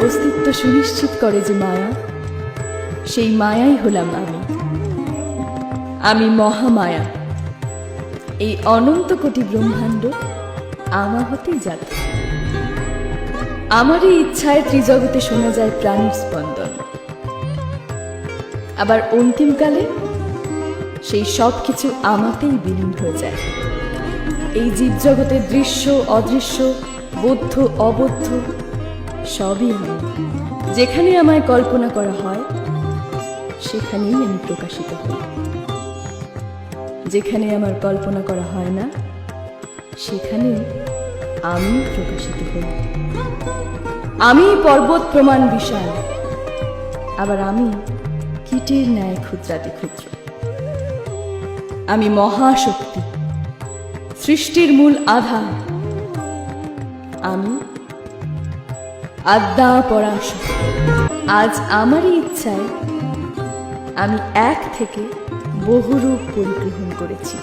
অস্তিত্ব সুনিশ্চিত করে যে মায়া, সেই মায়াই হলাম আমি। আমি মহামায়া। এই অনন্ত কোটি ব্রহ্মাণ্ড আমা হতেই জাত। আমারই ইচ্ছায় ত্রিজগতে শোনা যায় প্রাণীর স্পন্দন। আবার অন্তিমকালে সেই সব কিছু আমাতেই বিলীন হয়ে যায়। এই জীবজগতের দৃশ্য অদৃশ্য, বৌদ্ধ অবদ্ধ সবই আমি। যেখানে আমায় কল্পনা করা হয় সেখানেই আমি প্রকাশিত হই। যেখানে আমার কল্পনা করা হয় না সেখানে আমি প্রকাশিত হই। আমি পর্বত প্রমাণ বিশাল, আবার আমি কীটের ন্যায় ক্ষুদ্রাতি ক্ষুদ্র। আমি মহাশক্তি, সৃষ্টির মূল আধার। আমি আদ্যা পরাশক্তি। আজ আমারই ইচ্ছায় আমি এক থেকে বহুরূপ পরিগ্রহণ করেছি।